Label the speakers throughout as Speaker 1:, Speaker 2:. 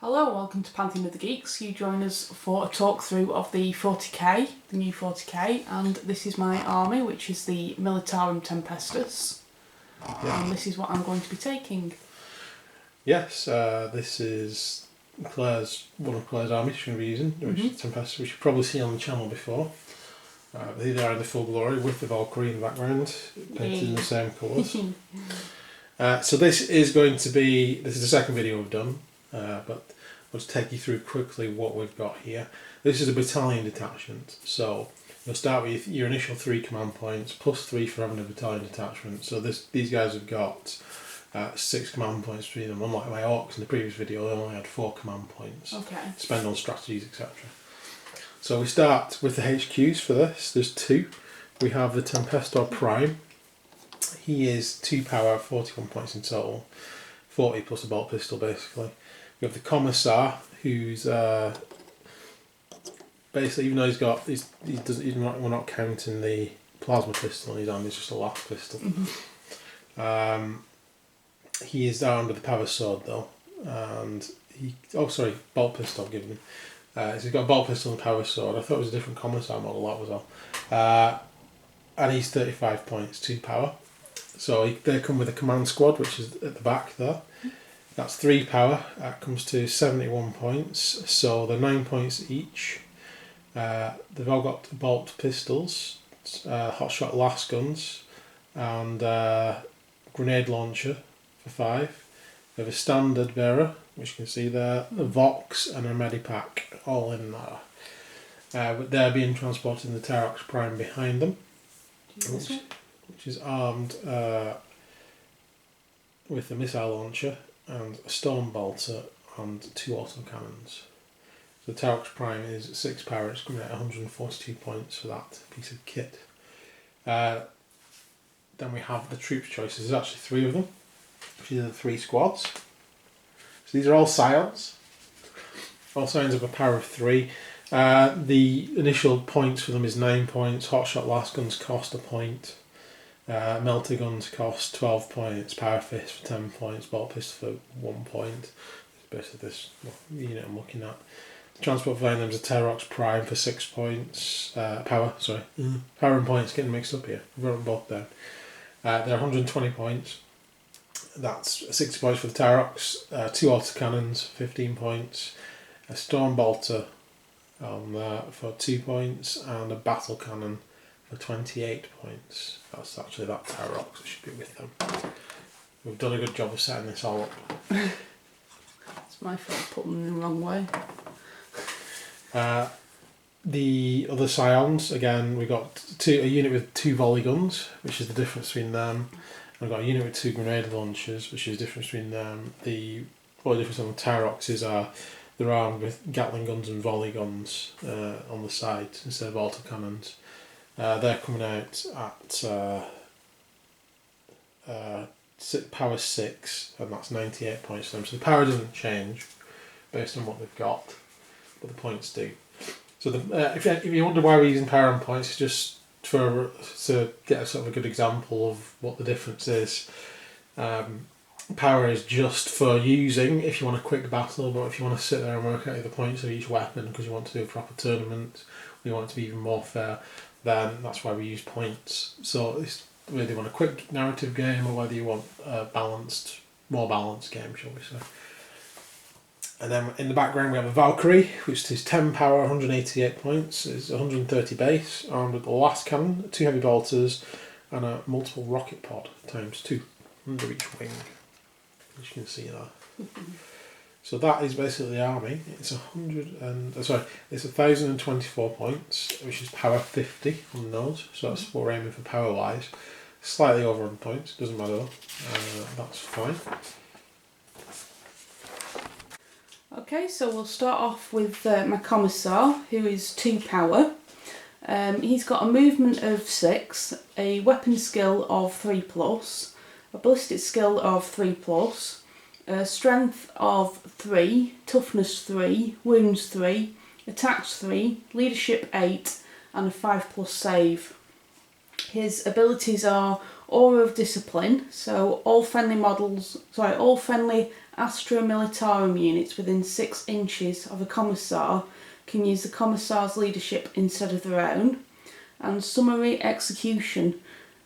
Speaker 1: Hello, welcome to Pantheon of the Geeks. You join us for a talk through of the 40k, the new 40k, and this is my army, which is the Militarum Tempestus. Yeah. And this is what I'm going to be taking.
Speaker 2: Yes, this is one of Claire's armies she's going to be using, which is Tempestus, which you've probably seen on the channel before. They are in the full glory with the Valkyrie in the background, painted in the same colours. So this is the second video we've done, but I'll just take you through quickly what we've got here. This is a battalion detachment, so you'll start with your initial 3 command points, plus 3 for having a battalion detachment. So these guys have got 6 command points between them, unlike my orcs in the previous video, they only had 4 command points.
Speaker 1: Okay.
Speaker 2: Spend on strategies, etc. So we start with the HQs for this. There's 2. We have the Tempestus Prime. He is 2 power, 41 points in total, 40 plus a bolt pistol basically. We have the Commissar, who's basically, even though we're not counting the plasma pistol on his arm, it's just a laugh pistol. He is down with the power sword though, and bolt pistol I've given him. So he's got a bolt pistol and a power sword. I thought it was a different Commissar model, that was all. And he's 35 points, 2 power. So they come with a command squad, which is at the back there. That's 3 power. That comes to 71 points. So they're 9 points each. They've all got bolt pistols, hot shot las guns, and grenade launcher for 5. They have a standard bearer, which you can see there, a Vox and a medipack, all in there. But they're being transported in the Taurox Prime behind them, which is armed with a missile launcher and a storm bolter and 2 autocannons. So the Taurox Prime is 6 power, it's coming at 142 points for that piece of kit. Then we have the troops choices. There's actually 3 of them, which are the 3 squads. So these are all Scions. All Scions have a power of 3. The initial points for them is 9 points. Hot shot las guns cost a point. Melter guns cost 12 points. Power fist for 10 points. Bolt pistol for 1 point. It's basically this unit I'm looking at. The transport behind them is a Taurox Prime for 6 points. Power and points getting mixed up here. I've written both down. They're 120 points. That's 60 points for the Taurox, 2 autocannons, 15 points, a storm bolter on there for 2 points, and a battle cannon for 28 points. That's actually that Taurox that should be with them. We've done a good job of setting this all up.
Speaker 1: It's my fault putting them in the wrong way.
Speaker 2: The other Scions, again, we got a unit with 2 volley guns, which is the difference between them. I've got a unit with 2 grenade launchers, which is the difference between them. The only difference on the Taurox is they're armed with Gatling guns and volley guns on the side instead of autocannons. They're coming out at power 6, and that's 98 points for them. So the power doesn't change based on what they've got, but the points do. So if you wonder why we're using power and points, it's just to get a sort of a good example of what the difference is. Power is just for using if you want a quick battle, but if you want to sit there and work out the points of each weapon because you want to do a proper tournament, or you want it to be even more fair, then that's why we use points. So it's whether you want a quick narrative game or whether you want a more balanced game, shall we say. And then in the background we have a Valkyrie, which is 10 power, 188 points, is 130 base, armed with the last cannon, 2 heavy bolters, and a multiple rocket pod ×2 under each wing, as you can see there. So that is basically the army. It's 1,024 points, which is power 50 on the nose. So that's what we're aiming for power wise. Slightly over on points, doesn't matter though. That's fine.
Speaker 1: Okay, so we'll start off with my Commissar, who is 2 power. He's got a movement of 6, a weapon skill of 3+, a ballistic skill of 3+, a strength of 3, toughness 3, wounds 3, attacks 3, leadership 8, and a 5+ save. His abilities are Aura of Discipline, so all friendly Astra Militarum units within 6 inches of a Commissar can use the Commissar's leadership instead of their own. And Summary Execution.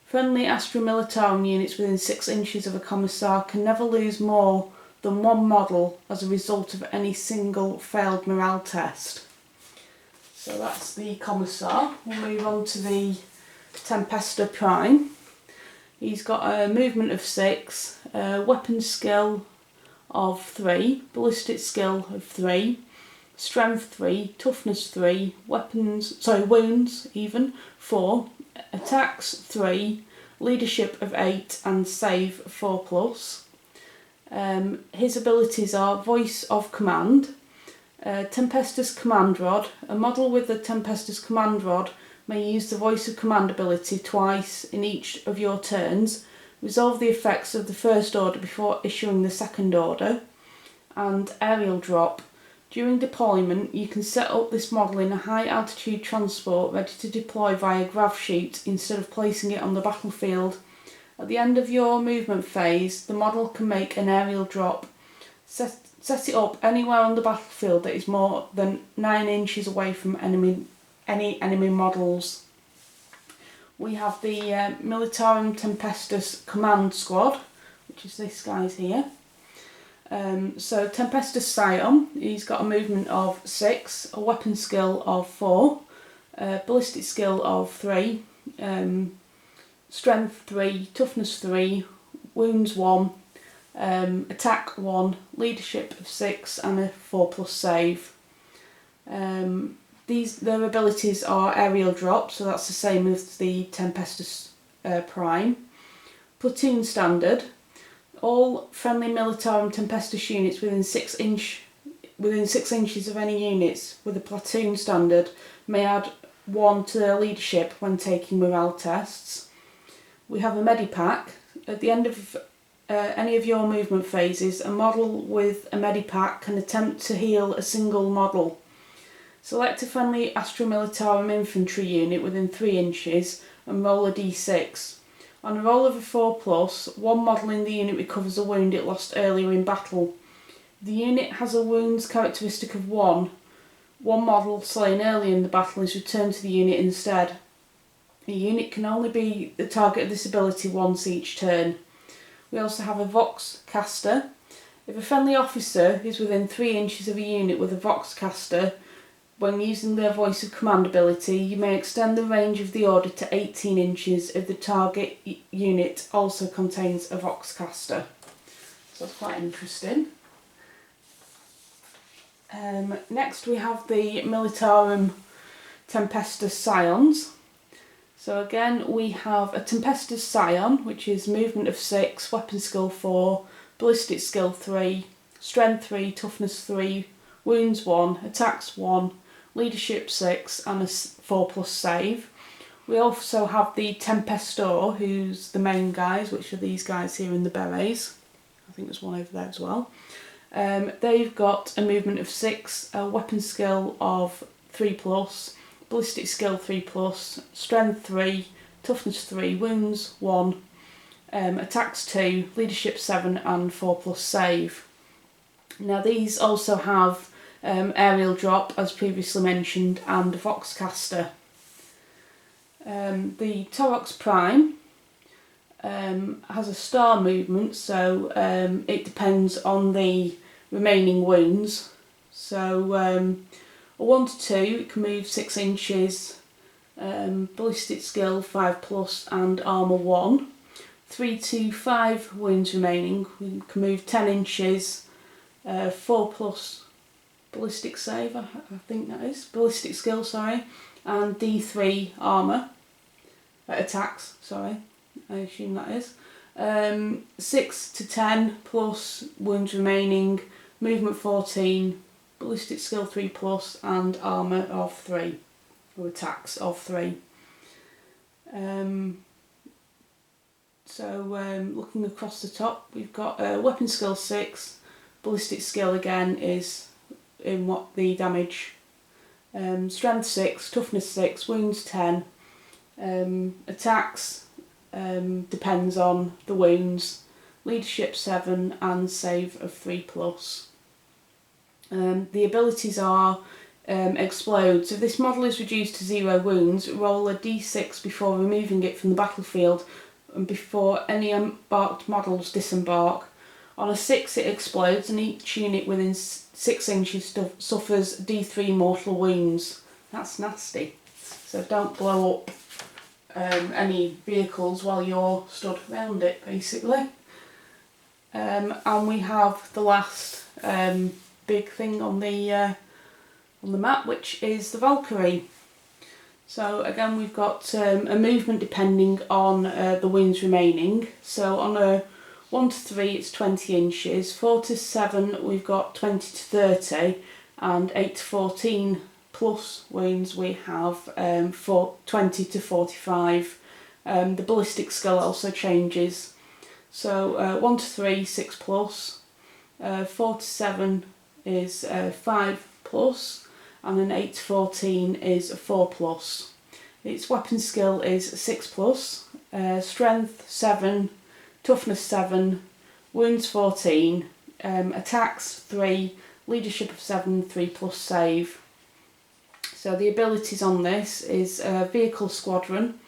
Speaker 1: Friendly Astra Militarum units within 6 inches of a Commissar can never lose more than 1 model as a result of any single failed morale test. So that's the Commissar. We'll move on to the Tempestus Prime. He's got a movement of 6, weapon skill of 3, ballistic skill of 3, strength 3, toughness 3, wounds even 4, attacks 3, leadership of 8 and save 4+. His abilities are Voice of Command, Tempestus Command Rod. A model with the Tempestus Command Rod may use the Voice of Command ability twice in each of your turns, resolve the effects of the first order before issuing the second order. And Aerial Drop. During deployment, you can set up this model in a high altitude transport ready to deploy via grav chute instead of placing it on the battlefield. At the end of your movement phase, the model can make an aerial drop. Set it up anywhere on the battlefield that is more than 9 inches away from any enemy models. We have the Militarum Tempestus Command Squad, which is this guy's here. So Tempestus Scion, he's got a movement of 6, a weapon skill of 4, ballistic skill of 3, strength 3, toughness 3, wounds 1, attack 1, leadership of 6 and a 4+ save. Their abilities are aerial drop, so that's the same as the Tempestus Prime. Platoon standard. All friendly Militarum Tempestus units within 6 inches of any units with a platoon standard may add 1 to their leadership when taking morale tests. We have a Medipack. At the end of any of your movement phases, a model with a Medipack can attempt to heal a single model. Select a friendly Astra Militarum infantry unit within 3 inches and roll a d6. On a roll of a 4+, 1 model in the unit recovers a wound it lost earlier in battle. If the unit has a wounds characteristic of 1, 1 model slain early in the battle is returned to the unit instead. A unit can only be the target of this ability once each turn. We also have a Vox Caster. If a friendly officer is within 3 inches of a unit with a Vox Caster, when using their Voice of Command ability, you may extend the range of the order to 18 inches if the target unit also contains a Vox Caster. So that's quite interesting. Next we have the Militarum Tempestus Scions. So again we have a Tempestus Scion, which is movement of 6, weapon skill 4, ballistic skill 3, strength 3, toughness 3, wounds 1, attacks 1, leadership 6 and a 4+ save. We also have the Tempestor, who's the main guys, which are these guys here in the berets. I think there's one over there as well. They've got a movement of 6, a weapon skill of 3+, ballistic skill 3+, strength 3, toughness 3, wounds 1, attacks 2, leadership 7 and 4+ save. Now these also have aerial drop, as previously mentioned, and Vox Caster. The Taurox Prime has a star movement, so it depends on the remaining wounds. So a 1 to 2, it can move 6 inches, ballistic skill 5+ and armour 1. 3 to 5 wounds remaining, we can move 10 inches, 4+ ballistic save, I think that is, ballistic skill, sorry, and D3 armour, attacks, sorry, I assume that is. 6 to 10 plus wounds remaining, movement 14, ballistic skill 3+ and armour of 3, or attacks of 3. Looking across the top, we've got weapon skill 6, ballistic skill again is in what the damage, strength 6, toughness 6, wounds 10, attacks depends on the wounds. Leadership 7 and save of 3+. The abilities are explode. So if this model is reduced to 0 wounds, roll a d6 before removing it from the battlefield and before any embarked models disembark. On a 6 it explodes and each unit within 6 inches suffers d3 mortal wounds. That's nasty. So don't blow up any vehicles while you're stood around it, basically. And we have the last big thing on the map, which is the Valkyrie. So again, we've got a movement depending on the wounds remaining. So on a 1 to 3 it's 20 inches, 4 to 7 we've got 20 to 30, and 8 to 14 plus wounds we have 20 to 45. The ballistic skill also changes. So 1 to 3 6 plus, 4 to 7 is 5 plus, and then 8 to 14 is 4 plus. Its weapon skill is 6 plus, strength 7, toughness 7, wounds 14, attacks 3, leadership of 7, 3 plus save. So the abilities on this is vehicle squadron.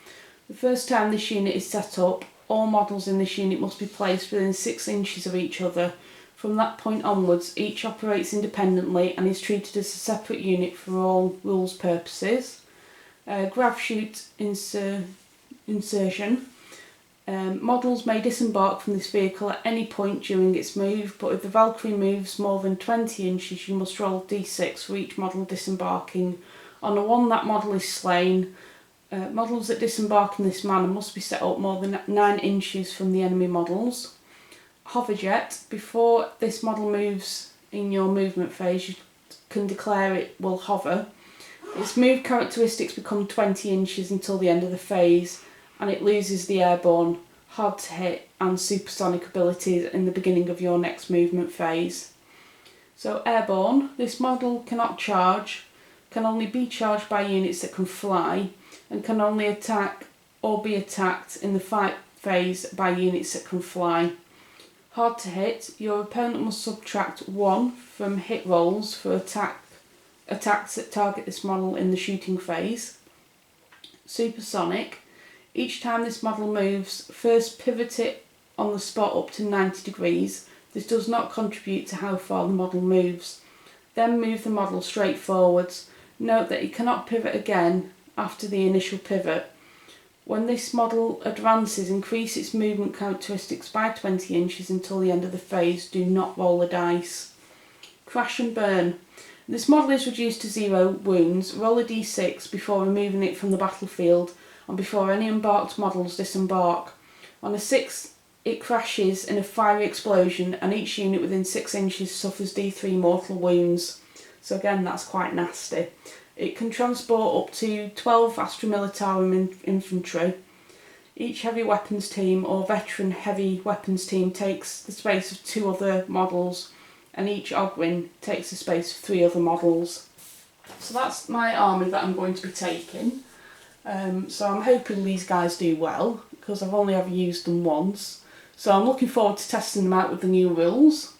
Speaker 1: The first time this unit is set up, all models in this unit must be placed within 6 inches of each other. From that point onwards, each operates independently and is treated as a separate unit for all rules purposes. Grav chute insertion. Models may disembark from this vehicle at any point during its move, but if the Valkyrie moves more than 20 inches, you must roll d6 for each model disembarking. On a 1, that model is slain. Models that disembark in this manner must be set up more than 9 inches from the enemy models. Hoverjet. Before this model moves in your movement phase, you can declare it will hover. Its move characteristics become 20 inches until the end of the phase, and it loses the airborne, hard to hit and supersonic abilities in the beginning of your next movement phase. So airborne, this model cannot charge, can only be charged by units that can fly, and can only attack or be attacked in the fight phase by units that can fly. Hard to hit, your opponent must subtract 1 from hit rolls for attacks that target this model in the shooting phase. Supersonic, each time this model moves, first pivot it on the spot up to 90 degrees. This does not contribute to how far the model moves. Then move the model straight forwards. Note that it cannot pivot again after the initial pivot. When this model advances, increase its movement characteristics by 20 inches until the end of the phase. Do not roll a dice. Crash and burn. This model is reduced to 0 wounds. Roll a d6 before removing it from the battlefield and before any embarked models disembark. On a 6, it crashes in a fiery explosion and each unit within 6 inches suffers d3 mortal wounds. So again, that's quite nasty. It can transport up to 12 Militarum infantry. Each heavy weapons team or veteran heavy weapons team takes the space of 2 other models, and each Ogwyn takes the space of 3 other models. So that's my army that I'm going to be taking. So I'm hoping these guys do well, because I've only ever used them once. So I'm looking forward to testing them out with the new rules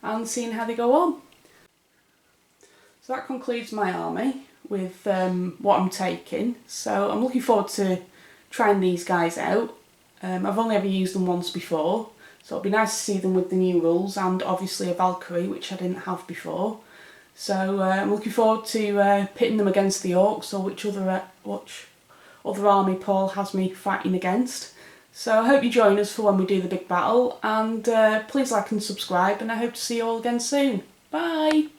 Speaker 1: and seeing how they go on. So that concludes my army with what I'm taking. So I'm looking forward to trying these guys out. I've only ever used them once before, so it'll be nice to see them with the new rules and obviously a Valkyrie, which I didn't have before. So I'm looking forward to pitting them against the Orcs, or which other army Paul has me fighting against. So I hope you join us for when we do the big battle, and please like and subscribe, and I hope to see you all again soon. Bye!